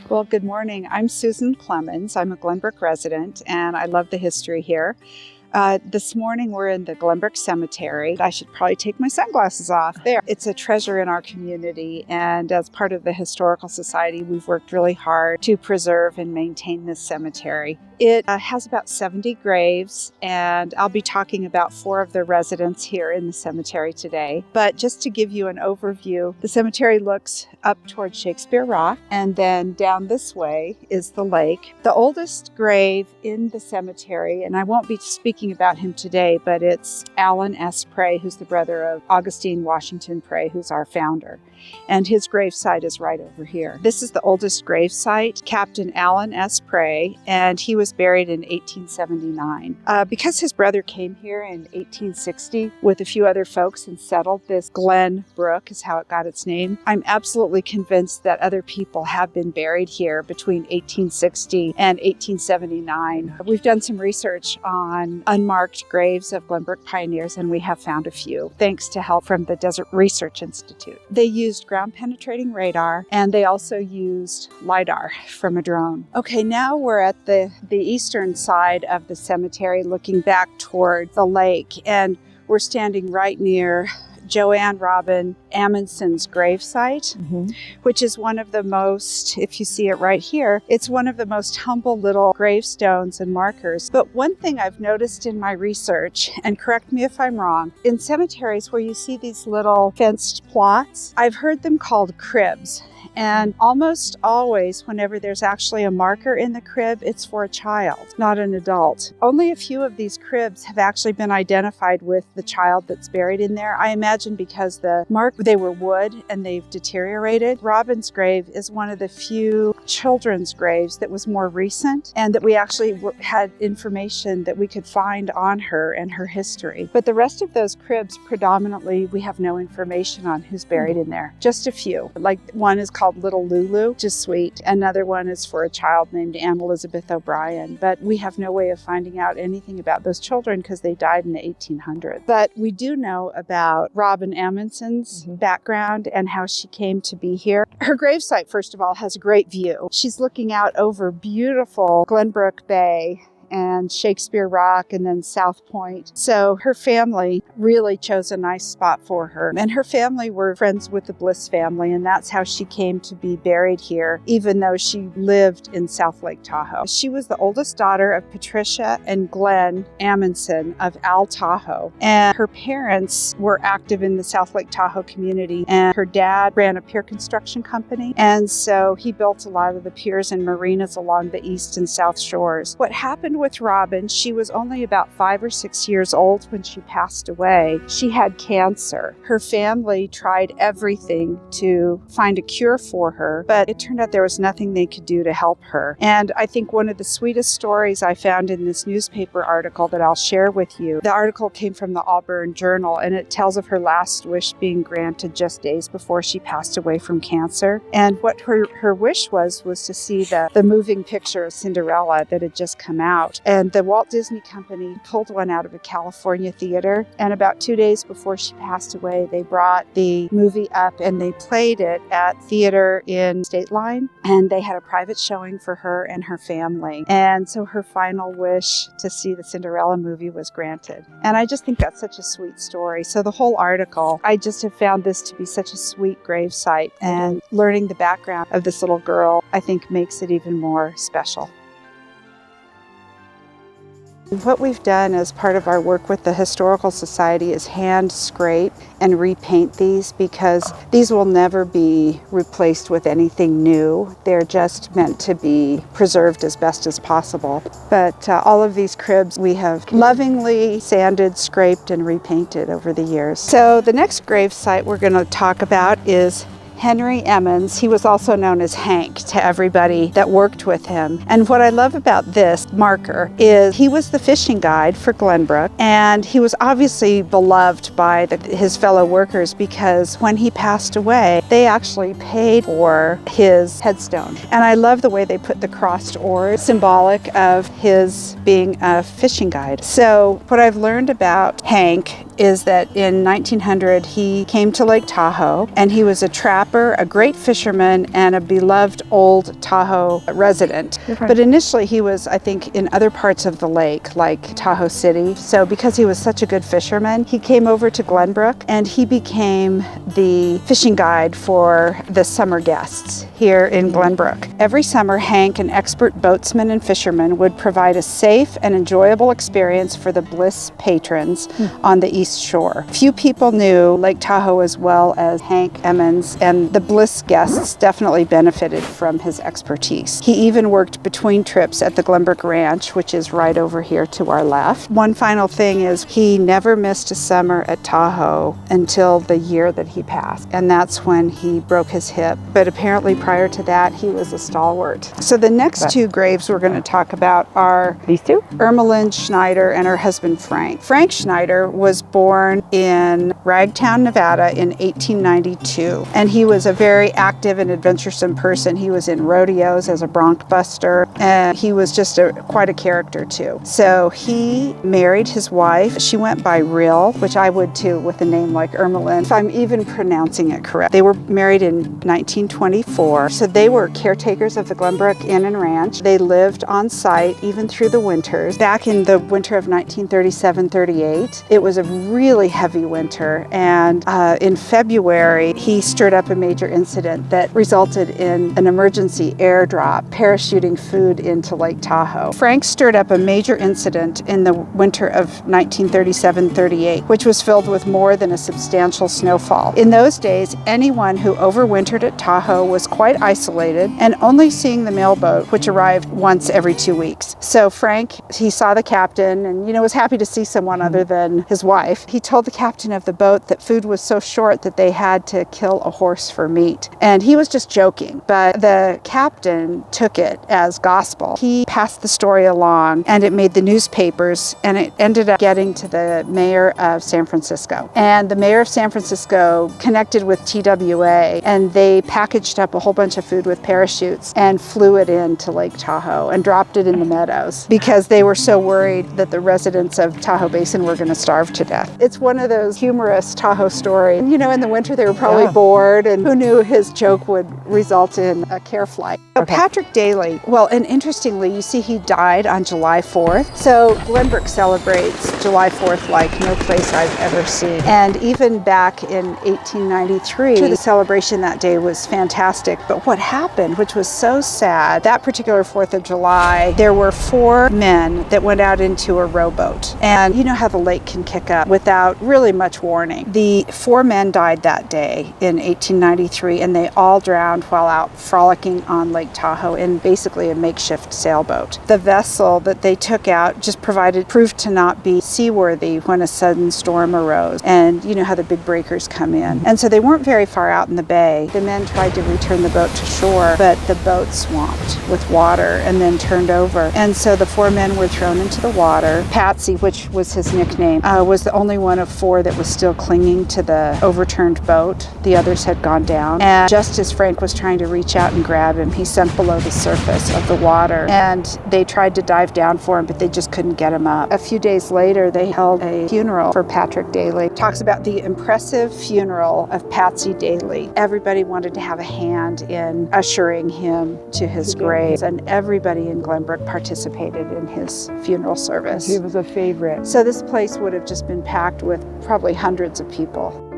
Well, good morning. I'm Susan Clemons. I'm a Glenbrook resident, and I love the history here. This morning we're in the Glenbrook Cemetery. I should probably take my sunglasses off. There. It's a treasure in our community, and as part of the Historical Society, we've worked really hard to preserve and maintain this cemetery. It has about 70 graves, and I'll be talking about 4 of the residents here in the cemetery today. But just to give you an overview, the cemetery looks up toward Shakespeare Rock, and then down this way is the lake. The oldest grave in the cemetery, and I won't be speaking about him today, but it's Allen S. Prey, who's the brother of Augustine Washington Prey, who's our founder. And his gravesite is right over here. This is the oldest gravesite, Captain Allen S. Prey, and he was buried in 1879. Because his brother came here in 1860 with a few other folks and settled this Glenbrook, is how it got its name, I'm absolutely convinced that other people have been buried here between 1860 and 1879. We've done some research on unmarked graves of Glenbrook pioneers, and we have found a few, thanks to help from the Desert Research Institute. They used ground-penetrating radar, and they also used LiDAR from a drone. Okay, now we're at the eastern side of the cemetery looking back toward the lake, and we're standing right near Joanne Robin Amundson's gravesite, which is one of the most, if you see it right here, it's one of the most humble little gravestones and markers. But one thing I've noticed in my research, and correct me if I'm wrong, in cemeteries where you see these little fenced plots, I've heard them called cribs. And almost always, whenever there's actually a marker in the crib, it's for a child, not an adult. Only a few of these cribs have actually been identified with the child that's buried in there. I imagine because they were wood and they've deteriorated. Robin's grave is one of the few children's graves that was more recent, and that we actually had information that we could find on her and her history. But the rest of those cribs, predominantly, we have no information on who's buried in there. Just a few. Like one is called Little Lulu, which is sweet. Another one is for a child named Anne Elizabeth O'Brien. But we have no way of finding out anything about those children because they died in the 1800s. But we do know about Robin Amundson's background and how she came to be here. Her gravesite, first of all, has a great view. She's looking out over beautiful Glenbrook Bay and Shakespeare Rock and then South Point. So her family really chose a nice spot for her. And her family were friends with the Bliss family, and that's how she came to be buried here, even though she lived in South Lake Tahoe. She was the oldest daughter of Patricia and Glenn Amundson of Tahoe. And her parents were active in the South Lake Tahoe community, and her dad ran a pier construction company. And so he built a lot of the piers and marinas along the east and south shores. What happened with Robin, she was only about 5 or 6 years old when she passed away. She had cancer. Her family tried everything to find a cure for her, but it turned out there was nothing they could do to help her. And I think one of the sweetest stories I found in this newspaper article that I'll share with you, the article came from the Auburn Journal, and it tells of her last wish being granted just days before she passed away from cancer. And what her wish was to see the moving picture of Cinderella that had just come out. And the Walt Disney Company pulled one out of a California theater. And about 2 days before she passed away, they brought the movie up and they played it at theater in State Line. And they had a private showing for her and her family. And so her final wish to see the Cinderella movie was granted. And I just think that's such a sweet story. So the whole article, I just have found this to be such a sweet gravesite. And learning the background of this little girl, I think, makes it even more special. What we've done as part of our work with the Historical Society is hand scrape and repaint these, because these will never be replaced with anything new. They're just meant to be preserved as best as possible. But all of these cribs we have lovingly sanded, scraped, and repainted over the years. So the next grave site we're going to talk about is Henry Emmons. He was also known as Hank to everybody that worked with him. And what I love about this marker is he was the fishing guide for Glenbrook, and he was obviously beloved by his fellow workers, because when he passed away, they actually paid for his headstone. And I love the way they put the crossed oars, symbolic of his being a fishing guide. So what I've learned about Hank is that in 1900 he came to Lake Tahoe, and he was a trap skipper, a great fisherman, and a beloved Old Tahoe resident. But initially he was, I think, in other parts of the lake, like Tahoe City. So because he was such a good fisherman, he came over to Glenbrook and he became the fishing guide for the summer guests here in Glenbrook. Every summer, Hank, an expert boatsman and fisherman, would provide a safe and enjoyable experience for the Bliss patrons on the East Shore. Few people knew Lake Tahoe as well as Hank Emmons, and the Bliss guests definitely benefited from his expertise. He even worked between trips at the Glenbrook Ranch, which is right over here to our left. One final thing is he never missed a summer at Tahoe until the year that he passed, and that's when he broke his hip. But apparently prior to that, he was a stalwart. So the next two graves we're going to talk about are these two? Erminilde Schneider and her husband Frank. Frank Schneider was born in Ragtown, Nevada in 1892, and he was a very active and adventuresome person. He was in rodeos as a bronc buster, and he was just quite a character too. So he married his wife. She went by Rill, which I would too with a name like Erminilde, if I'm even pronouncing it correct. They were married in 1924, so they were caretakers of the Glenbrook Inn and Ranch. They lived on site even through the winters. Back in the winter of 1937-38, it was a really heavy winter, and in February, he stirred up a major incident that resulted in an emergency airdrop parachuting food into Lake Tahoe. Frank stirred up a major incident in the winter of 1937-38, which was filled with more than a substantial snowfall. In those days, anyone who overwintered at Tahoe was quite isolated and only seeing the mailboat, which arrived once every 2 weeks. So Frank, he saw the captain and, was happy to see someone other than his wife. He told the captain of the boat that food was so short that they had to kill a horse for meat. And he was just joking, but the captain took it as gospel. He passed the story along and it made the newspapers, and it ended up getting to the mayor of San Francisco. And the mayor of San Francisco connected with TWA, and they packaged up a whole bunch of food with parachutes and flew it into Lake Tahoe and dropped it in the meadows because they were so worried that the residents of Tahoe Basin were going to starve to death. It's one of those humorous Tahoe stories. In the winter they were probably bored, and who knew his joke would result in a care flight. So Patrick Daly, and interestingly, you see he died on July 4th. So Glenbrook celebrates July 4th like no place I've ever seen. And even back in 1893, the celebration that day was fantastic. But what happened, which was so sad, that particular 4th of July, there were 4 men that went out into a rowboat. And you know how the lake can kick up without really much warning. The 4 men died that day in 1893, and they all drowned while out frolicking on Lake Tahoe in basically a makeshift sailboat. The vessel that they took out just proved to not be seaworthy when a sudden storm arose. And you know how the big breakers come in. And so they weren't very far out in the bay. The men tried to return the boat to shore, but the boat swamped with water and then turned over. And so the 4 men were thrown into the water. Patsy, which was his nickname, was the only one of 4 that was still clinging to the overturned boat. The others had gone down. And just as Frank was trying to reach out and grab him, he sunk below the surface of the water. And they tried to dive down for him, but they just couldn't get him up. A few days later, they held a funeral for Patrick Daly. It talks about the impressive funeral of Patsy Daly. Everybody wanted to have a hand in ushering him to his grave, and everybody in Glenbrook participated in his funeral service. He was a favorite. So this place would have just been packed with probably hundreds of people.